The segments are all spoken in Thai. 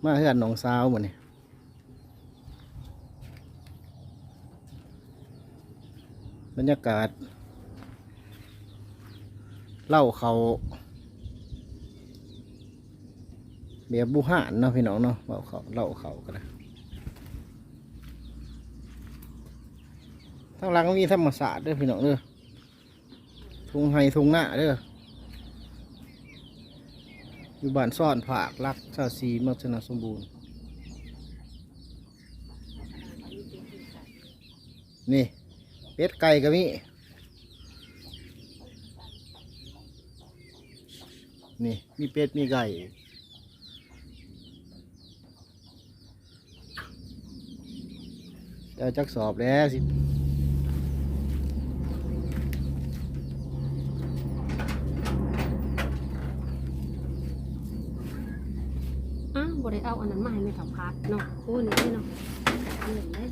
มาเฮือนหนองสาวหมดนี่บรรยากาศเล่าเขาเบียบุหานเนาะพี่น้องเนาะเล่าเขากันนะทั้งหลังมีธรรมศาสตร์ด้วยพี่น้องเด้อทุ่งไฮทุ่งหน้าเด้ออยู่บ้านซ่อนผากรักชาซีเมืองชนะสมบูรณ์นี่เป็ดไก่ก็มีนี่มีเป็ดมีไก่เดี๋ยวจักสอบแล้วสิบ่ได้เอาอันนั้นมาให้แม่ถาพัดเนาะโอ้ยนี่เนาะเหนื่อยเลย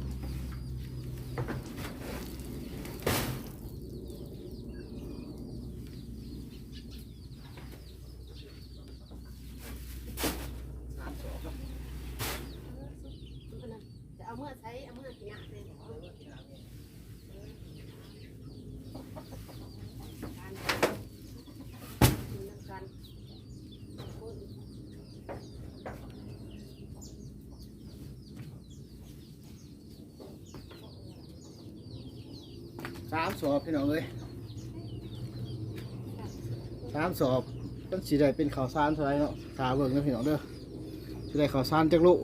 จะเอาเมื่อใช้เอาเมื่อกินอ่ะเลย3 สอบพี่น้องเลย3 สอบต้องสีได้เป็นข่าวสารเท่าไรเนาะตาเบิ่งนะพี่น้องเด้อสีได้ข่าวสารจากลูก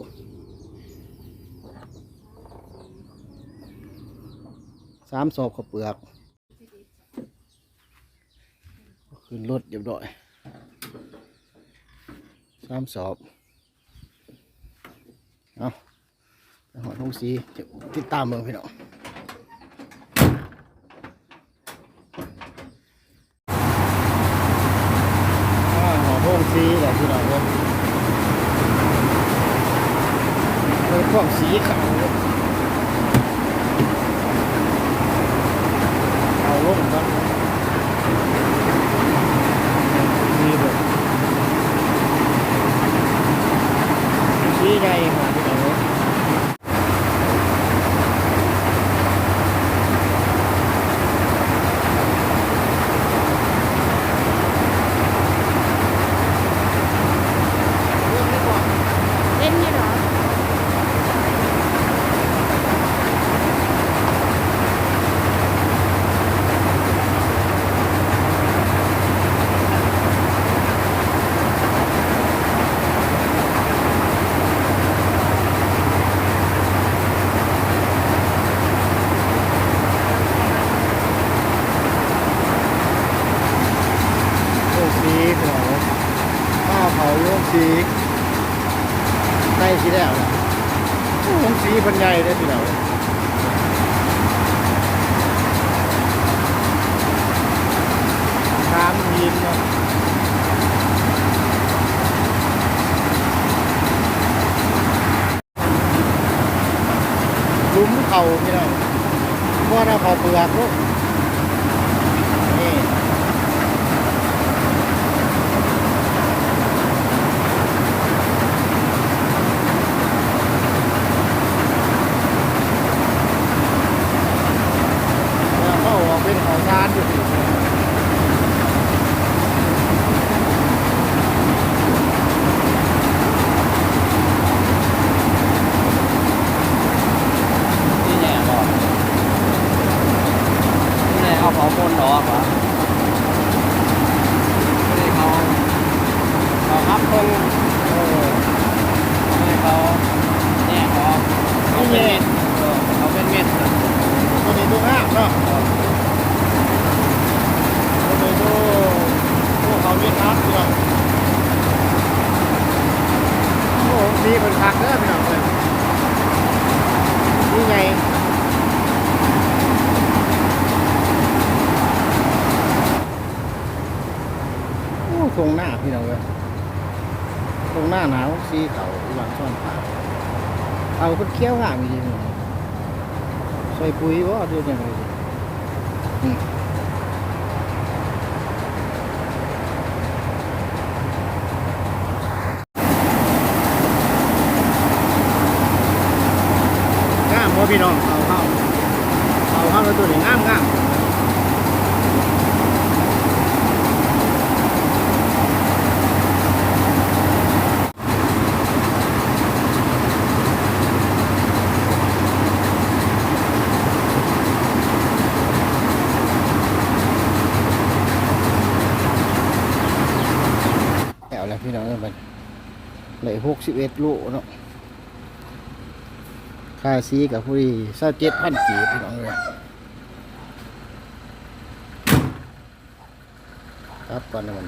3 สอบข้าวเปลือกขึ้นรถเรียบร้อย3 สอบเอาไปหอทุ่งสีติดตามเบิ่งพี่น้องห้องสีแหละที่เราเป็นพวกสีขาวเอาลงครับมีแบบสีใหญ่มาที่เราสีในสีแดงมันสีพันใหญ่ได้พี่เราน้ำยินเนาะลุ้มเข่าพี่เราเพราะเราเข่าเปลือกลูกนี่เป็นของงานอยู่ที่แหน่บอกที่แหน่เอาเผาคนหรอวะไม่ได้เขาครับคนไม่ได้เขาแหน่เขาเป็นเม็ดเขาเป็นเม็ด ตัวนี้ตัวห้ามเนาะตัวนี้ตัวพวกเขาเวียดนามพี่น้องโอ้ดีเป็นผักเด้อพี่น้องเลยนี่ไงโอ้ตรงหน้าพี่น้องเลยตรงหน้าหนาวสีเขาหวานซ่อนผ่าเอาเป็นเคี้ยวห่างจริงๆใส่ปุ๋ยว่าดูยังไง พี่น้องเข้าแล้วตัวนี้งาม แล้วแหละพี่น้องเอ้ยมันเลย61 โลเนาะค่าซีกับผู้ดี27,000 กีบพี่น้องเลยครับก่อนนะมัน